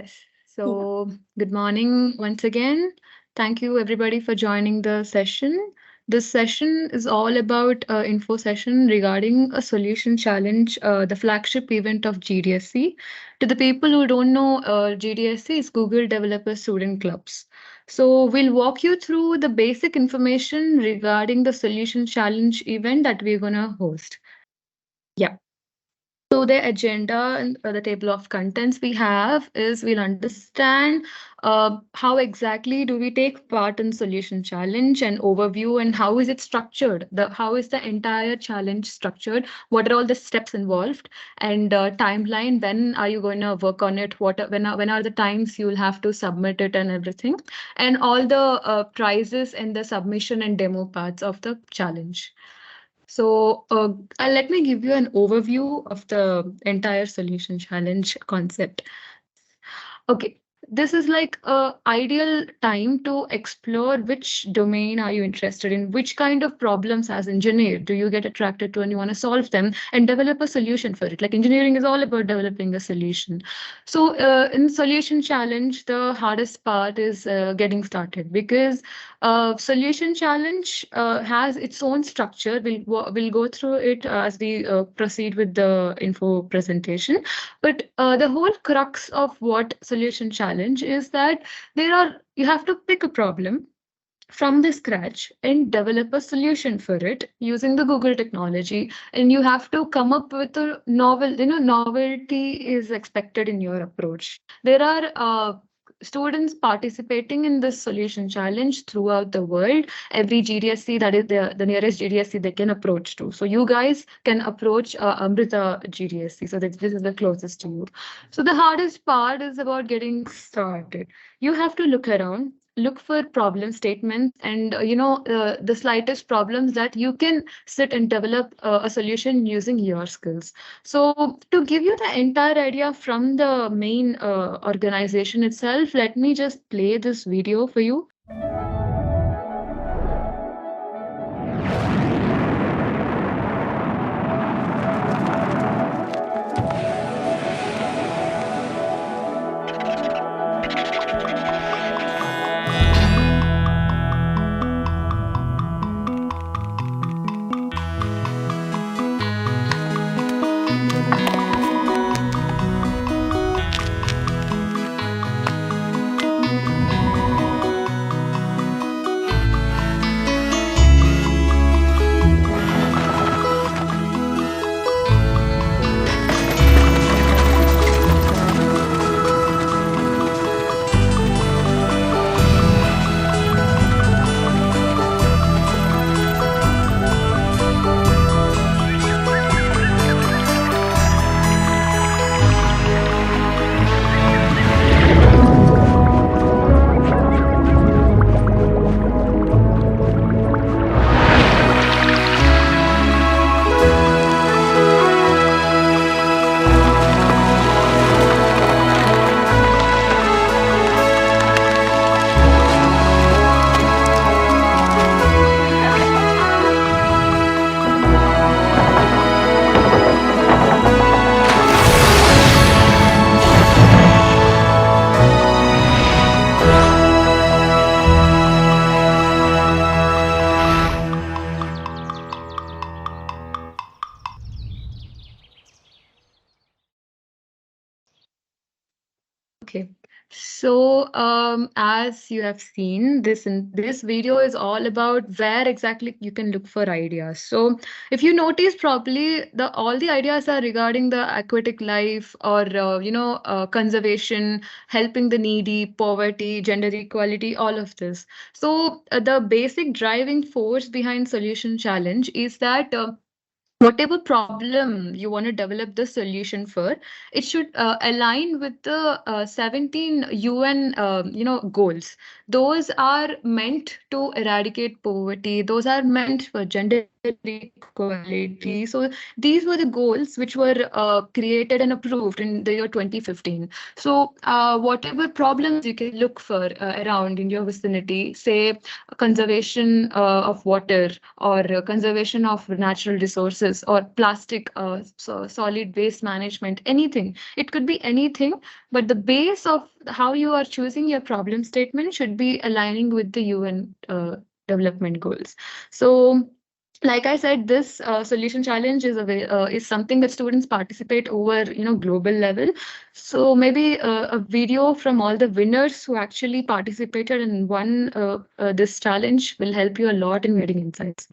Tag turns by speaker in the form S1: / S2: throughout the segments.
S1: Yes. So, good morning once again. Thank you everybody for joining the session. This session is all about info session regarding a solution challenge, the flagship event of GDSC. To the people who don't know, GDSC is Google Developer Student Clubs. So, we'll walk you through the basic information regarding the solution challenge event that we're gonna host. Yeah. So the agenda and the table of contents we have is we'll understand how exactly do we take part in solution challenge and overview and how is it structured? How is the entire challenge structured? What are all the steps involved? And timeline, when are you going to work on it? When are the times you'll have to submit it and everything? And all the prizes and the submission and demo parts of the challenge. So, let me give you an overview of the entire solution challenge concept. Okay, this is like a ideal time to explore which domain are you interested in, which kind of problems as engineer do you get attracted to and you want to solve them and develop a solution for it. Like engineering is all about developing a solution. So in solution challenge, the hardest part is getting started because solution challenge has its own structure. We'll go through it as we proceed with the info presentation. But the whole crux of what solution challenge is that you have to pick a problem from the scratch and develop a solution for it using the Google technology. And you have to come up with a novelty is expected in your approach. There are students participating in this solution challenge throughout the world. Every GDSC, that is the nearest GDSC they can approach to. So you guys can approach Amrita GDSC. So this is the closest to you. So the hardest part is about getting started. You have to look around, look for problem statements and the slightest problems that you can sit and develop a solution using your skills. So to give you the entire idea from the main organization itself, let me just play this video for you. Okay. So, as you have seen, this video is all about where exactly you can look for ideas. So, if you notice properly, the all the ideas are regarding the aquatic life or conservation, helping the needy, poverty, gender equality, all of this. So, the basic driving force behind Solution Challenge is that. Whatever problem you want to develop the solution for, it should align with the 17 UN goals. Those are meant to eradicate poverty, those are meant for gender equality. So these were the goals which were created and approved in the year 2015. So whatever problems you can look for around in your vicinity, say conservation of water, or conservation of natural resources, or plastic, solid waste management, anything. It could be anything, but the base of how you are choosing your problem statement should be aligning with the UN development goals. So, like I said, this solution challenge is something that students participate over global level. So maybe a video from all the winners who actually participated and won this challenge will help you a lot in getting insights.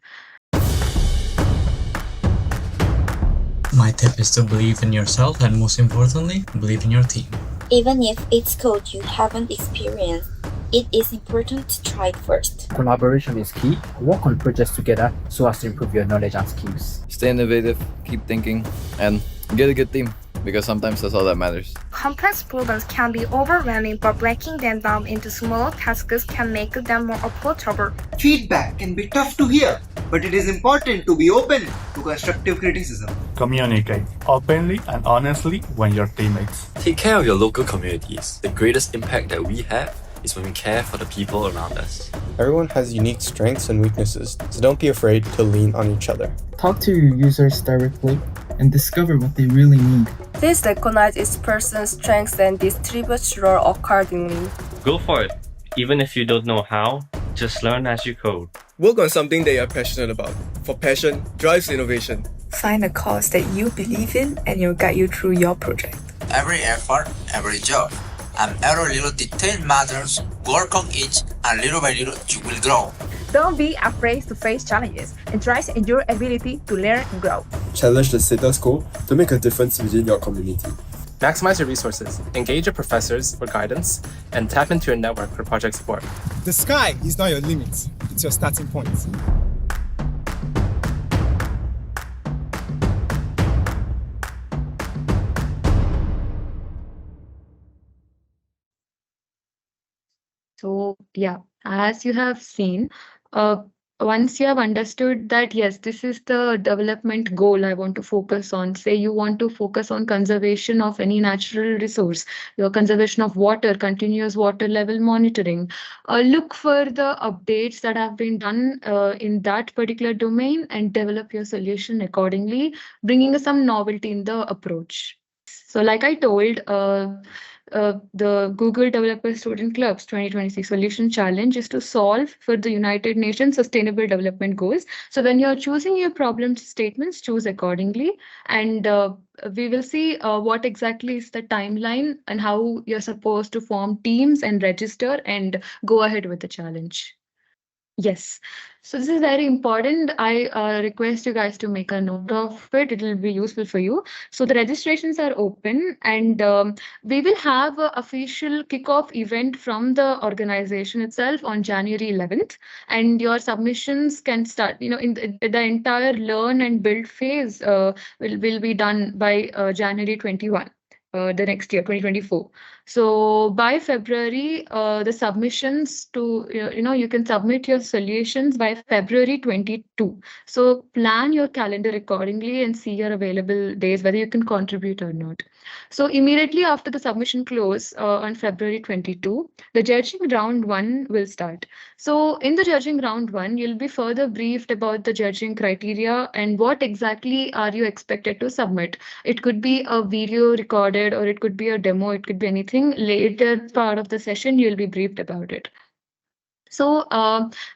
S2: My tip is to believe in yourself and, most importantly, believe in your team.
S3: Even if it's code you haven't experienced, it is important to try it first.
S4: Collaboration is key. Work on projects together so as to improve your knowledge and skills.
S5: Stay innovative, keep thinking, and get a good team, because sometimes that's all that matters.
S6: Complex problems can be overwhelming, but breaking them down into smaller tasks can make them more approachable.
S7: Feedback can be tough to hear, but it is important to be open to constructive criticism.
S8: Communicate openly and honestly when your teammates.
S9: Take care of your local communities. The greatest impact that we have is when we care for the people around us.
S10: Everyone has unique strengths and weaknesses, so don't be afraid to lean on each other.
S11: Talk to your users directly and discover what they really need.
S12: Please recognize each person's strengths and distribute your role accordingly.
S13: Go for it. Even if you don't know how, just learn as you code.
S14: Work on something that you're passionate about, for passion drives innovation.
S15: Find a cause that you believe in and it'll guide you through your project.
S16: Every effort, every job, and every little detail matters. Work on it, and little by little you will grow.
S17: Don't be afraid to face challenges and trust in your ability to learn and grow.
S18: Challenge the status quo to make a difference within your community.
S19: Maximize your resources, engage your professors for guidance, and tap into your network for project support.
S20: The sky is not your limit, it's your starting point.
S1: So, yeah, as you have seen, once you have understood that, yes, this is the development goal I want to focus on. Say you want to focus on conservation of any natural resource, your conservation of water, continuous water level monitoring. Look for the updates that have been done in that particular domain and develop your solution accordingly, bringing some novelty in the approach. So like I told, the Google Developer Student Club's 2026 Solution Challenge is to solve for the United Nations Sustainable Development Goals. So when you're choosing your problem statements, choose accordingly. And we will see what exactly is the timeline and how you're supposed to form teams and register and go ahead with the challenge. Yes. So this is very important. I request you guys to make a note of it. It will be useful for you. So the registrations are open, and we will have an official kickoff event from the organization itself on January 11th. And your submissions can start, in the entire learn and build phase will be done by January 21. The next year, 2024. So by February, the submissions to, you can submit your solutions by February 22. So plan your calendar accordingly and see your available days, whether you can contribute or not. So immediately after the submission close on February 22, the judging round 1 will start. So in the judging round 1, you'll be further briefed about the judging criteria and what exactly are you expected to submit. It could be a video recorded, or it could be a demo, it could be anything. Later part of the session, you'll be briefed about it. So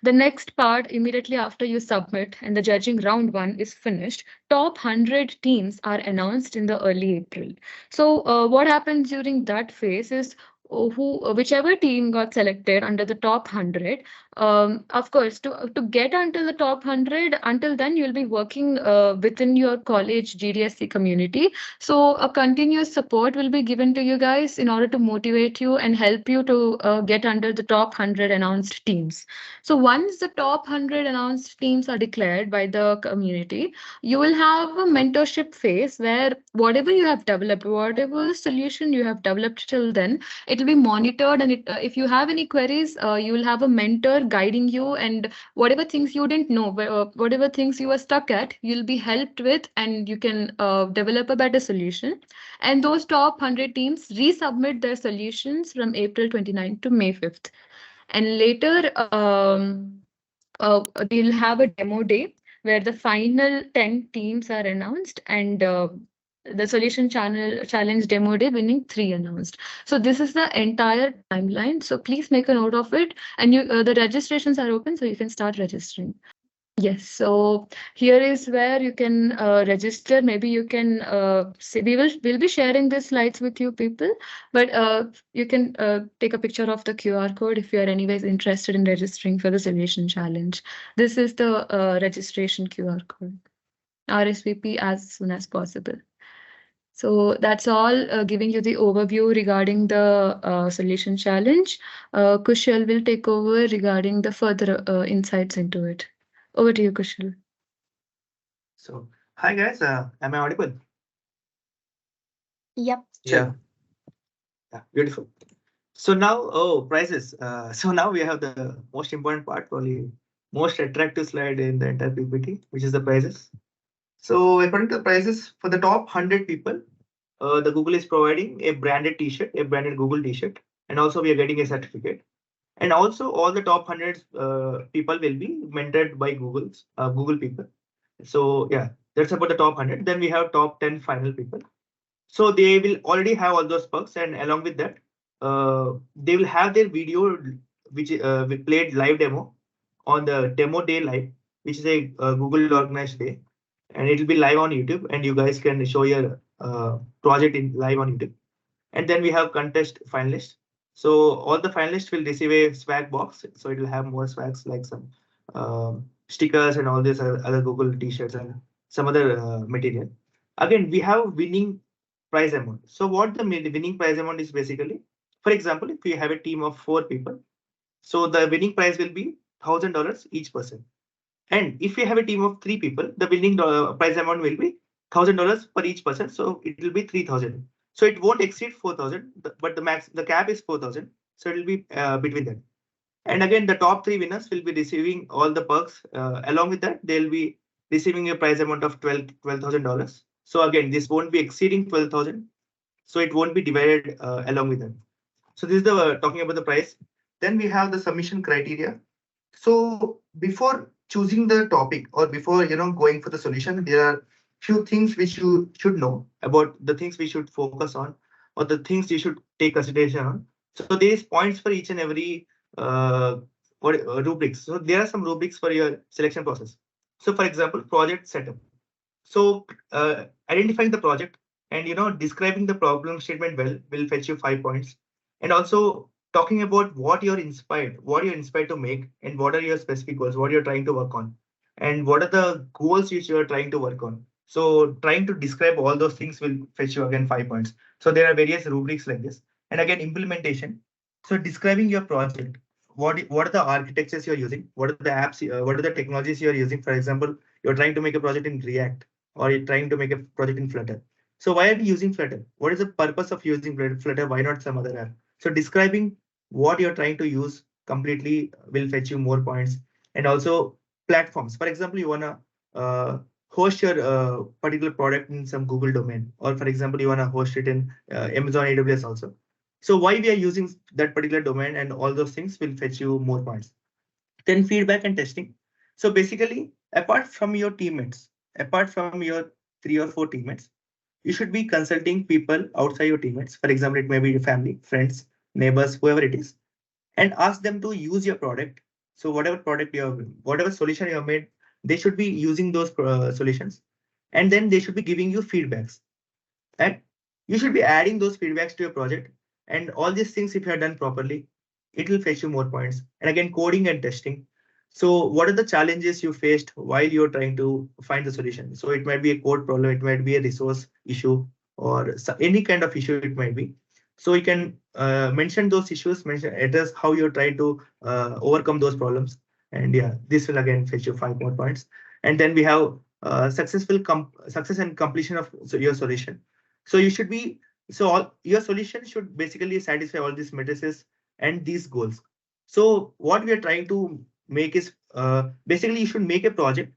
S1: the next part, immediately after you submit and the judging round 1 is finished, top 100 teams are announced in the early April. So what happens during that phase is whichever team got selected under the top 100, of course, to get until the top 100, until then you'll be working within your college GDSC community. So a continuous support will be given to you guys in order to motivate you and help you to get under the top 100 announced teams. So once the top 100 announced teams are declared by the community, you will have a mentorship phase where whatever you have developed, whatever solution you have developed till then, it it will be monitored, and if you have any queries, you will have a mentor guiding you, and whatever things you didn't know, whatever things you were stuck at, you'll be helped with, and you can develop a better solution. And those top 100 teams resubmit their solutions from April 29th to May 5th. And later, they'll have a demo day where the final 10 teams are announced, and the solution challenge demo day winning 3 announced. So this is the entire timeline. So please make a note of it, and the registrations are open, so you can start registering. Yes, so here is where you can register. Maybe you can say we'll be sharing these slides with you people, but you can take a picture of the QR code if you are anyways interested in registering for the solution challenge. This is the registration QR code. RSVP as soon as possible. So that's all, giving you the overview regarding the solution challenge. Kushal will take over regarding the further insights into it. Over to you, Kushal.
S21: So, hi guys, am I audible?
S1: Yep.
S21: Yeah. Yeah, beautiful. So now, prizes. So now we have the most important part, probably most attractive slide in the entire PPT, which is the prizes. So according to the prizes, for the top 100 people, the Google is providing a branded T-shirt, a branded Google T-shirt, and also we are getting a certificate. And also all the top 100 people will be mentored by Google people. So yeah, that's about the top 100. Then we have top 10 final people. So they will already have all those perks, and along with that, they will have their video, which we played live demo on the demo day live, which is a Google organized day, and it will be live on YouTube, and you guys can show your project in live on YouTube. And then we have contest finalists. So all the finalists will receive a swag box. So it will have more swags like some stickers and all this other Google T-shirts and some other material. Again, we have winning prize amount. So what the winning prize amount is basically, for example, if you have a team of 4 people, so the winning prize will be $1,000 each person. And if you have a team of 3 people, the winning prize amount will be $1,000 per each person. So it will be 3,000. So it won't exceed 4,000, but the cap is 4,000. So it will be between them. And again, the top 3 winners will be receiving all the perks. Along with that, they'll be receiving a prize amount of $12,000. So again, this won't be exceeding 12,000. So it won't be divided along with them. So this is the talking about the price. Then we have the submission criteria. So before choosing the topic or before going for the solution, there are few things which you should know about, the things we should focus on, or the things you should take consideration on. So there is points for each and every rubrics. So there are some rubrics for your selection process. So for example, project setup. So identifying the project and describing the problem statement well will fetch you 5 points. And also talking about what you're inspired to make, and what are your specific goals, what you're trying to work on, and what are the goals which you're trying to work on. So trying to describe all those things will fetch you again 5 points. So there are various rubrics like this. And again, implementation. So describing your project, what are the architectures you're using, what are the apps, what are the technologies you're using. For example, you're trying to make a project in React, or you're trying to make a project in Flutter. So why are we using Flutter? What is the purpose of using Flutter? Why not some other app? So describing what you're trying to use completely will fetch you more points. And also platforms. For example, you want to host your particular product in some Google domain, or for example, you want to host it in Amazon AWS also. So why we are using that particular domain and all those things will fetch you more points. Then feedback and testing. So basically, apart from your teammates, apart from your 3 or 4 teammates, you should be consulting people outside your teammates. For example, it may be your family, friends, neighbors, whoever it is, and ask them to use your product. So whatever product you have, whatever solution you have made, they should be using those solutions, and then they should be giving you feedbacks, and you should be adding those feedbacks to your project. And all these things, if you have done properly, it will fetch you more points. And again, coding and testing. So what are the challenges you faced while you're trying to find the solution? So it might be a code problem, it might be a resource issue, or any kind of issue it might be. So you can mention those issues, address how you're trying to overcome those problems. And yeah, this will again fetch you 5 more points. And then we have success and completion of your solution. So you should be So your solution should basically satisfy all these matrices and these goals. So what we are trying to make is basically you should make a project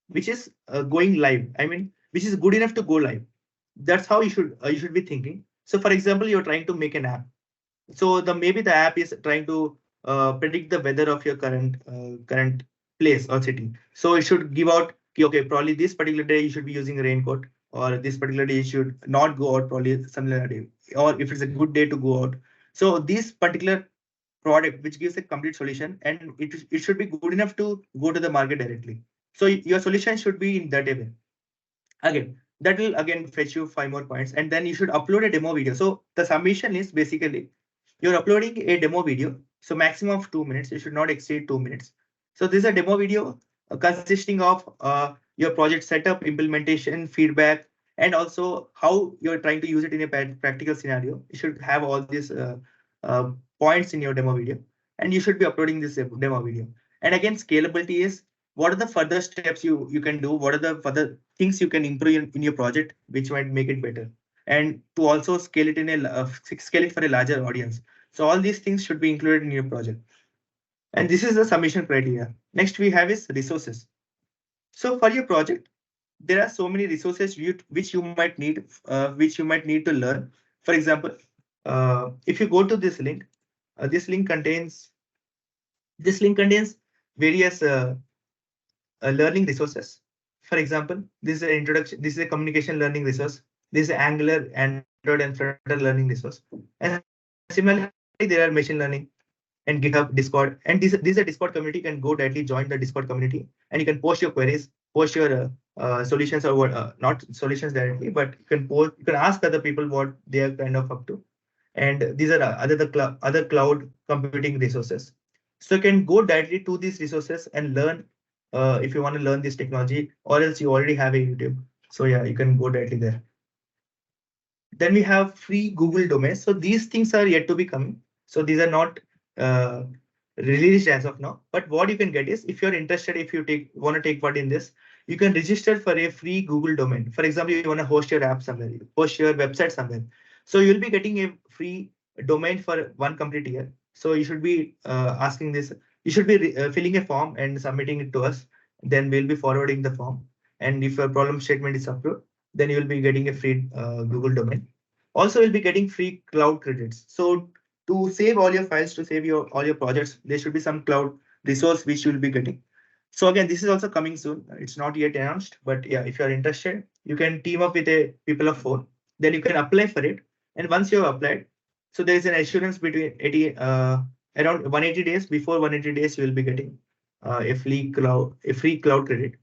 S21: which is going live. I mean, which is good enough to go live. That's how you should be thinking. So for example, you're trying to make an app. So maybe the app is trying to predict the weather of your current place or city. So it should give out, okay, probably this particular day you should be using a raincoat, or this particular day you should not go out, probably some other day, or if it's a good day to go out. So this particular product which gives a complete solution, and it should be good enough to go to the market directly. So your solution should be in that way. Again, that will again fetch you 5 more points, and then you should upload a demo video. So the submission is basically you're uploading a demo video. So maximum of 2 minutes. You should not exceed 2 minutes. So this is a demo video consisting of your project setup, implementation, feedback, and also how you're trying to use it in a practical scenario. You should have all these points in your demo video, and you should be uploading this demo video. And again, scalability is what are the further steps you can do? What are the further things you can improve in your project, which might make it better? And to also scale it scale it for a larger audience. So all these things should be included in your project. And this is the submission criteria. Next we have is resources. So for your project, there are so many resources which you might need to learn. For example, if you go to this link contains various learning resources. For example, this is an introduction. This is a communication learning resource. This is Angular, Android, and Flutter learning resource. And similarly, there are machine learning and GitHub, Discord. And this is a Discord community. You can go directly join the Discord community, and you can post your queries, post your solutions, or not solutions directly, but you can ask other people what they are kind of up to. And these are other cloud computing resources. So you can go directly to these resources and learn if you want to learn this technology, or else you already have a YouTube. So yeah, you can go directly there. Then we have free Google domains. So these things are yet to be coming. So these are not released as of now. But what you can get is, if you're interested, if you want to take part in this, you can register for a free Google domain. For example, you want to host your app somewhere, host your website somewhere. So you'll be getting a free domain for 1 complete year. So you should be asking this. You should be filling a form and submitting it to us. Then we'll be forwarding the form. And if a problem statement is approved, then you will be getting a free Google domain. Also, you'll be getting free cloud credits. So to save all your files, to save all your projects, there should be some cloud resource which you will be getting. So again, this is also coming soon. It's not yet announced, but yeah, if you're interested, you can team up with a people of 4. Then you can apply for it. And once you have applied, so there is an assurance between around 180 days. Before 180 days, you will be getting a free cloud credit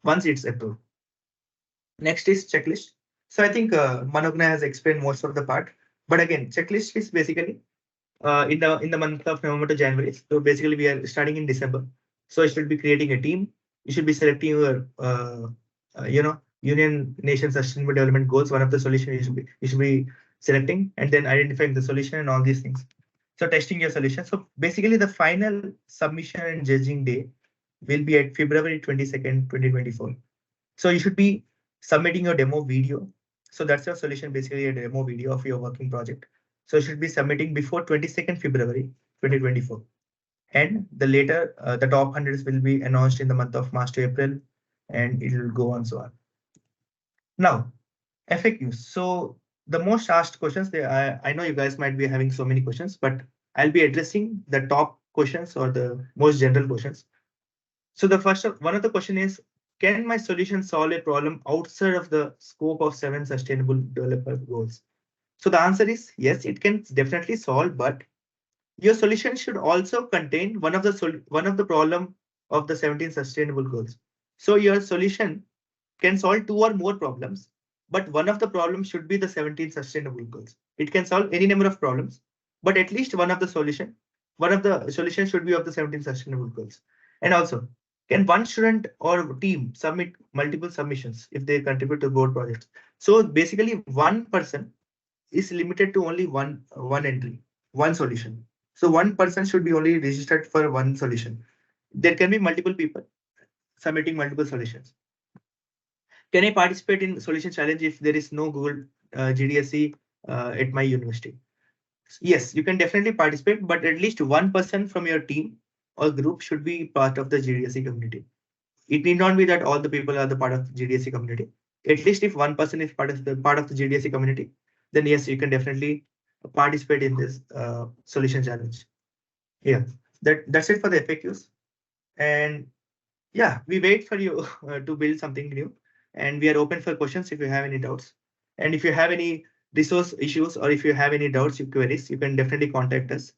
S21: once it's approved. Next is checklist. So I think Manogna has explained most of the part. But again, checklist is basically in the month of November to January. So basically, we are starting in December. So you should be creating a team. You should be selecting your Union Nation Sustainable Development Goals. One of the solutions you should be selecting, and then identifying the solution and all these things. So testing your solution. So basically, the final submission and judging day will be at February 22nd, 2024. So you should be submitting your demo video. So that's your solution, basically a demo video of your working project. So you should be submitting before 22nd February 2024. And the top 100s will be announced in the month of March to April, and it will go on so on. Now, FAQs. So the most asked questions, I know you guys might be having so many questions, but I'll be addressing the top questions or the most general questions. So the first one of the question is, can my solution solve a problem outside of the scope of 7 sustainable development goals? So the answer is yes, it can definitely solve, but your solution should also contain one of the problem of the 17 sustainable goals. So your solution can solve 2 or more problems, but one of the problems should be the 17 sustainable goals. It can solve any number of problems, but at least one of the solutions should be of the 17 sustainable goals. And also, can one student or team submit multiple submissions if they contribute to board projects? So basically, one person is limited to only one entry, one solution. So one person should be only registered for one solution. There can be multiple people submitting multiple solutions. Can I participate in solution challenge if there is no Google GDSC at my university. Yes, you can definitely participate, but at least one person from your team or group should be part of the GDSC community. It need not be that all the people are the part of GDSC community. At least if one person is part of the GDSC community, then yes, you can definitely participate in this solution challenge. Yeah, that's it for the FAQs. And yeah, we wait for you to build something new, and we are open for questions if you have any doubts. And if you have any resource issues or if you have any doubts, queries, you can definitely contact us.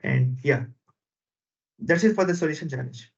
S21: And yeah, that's it for the solution challenge.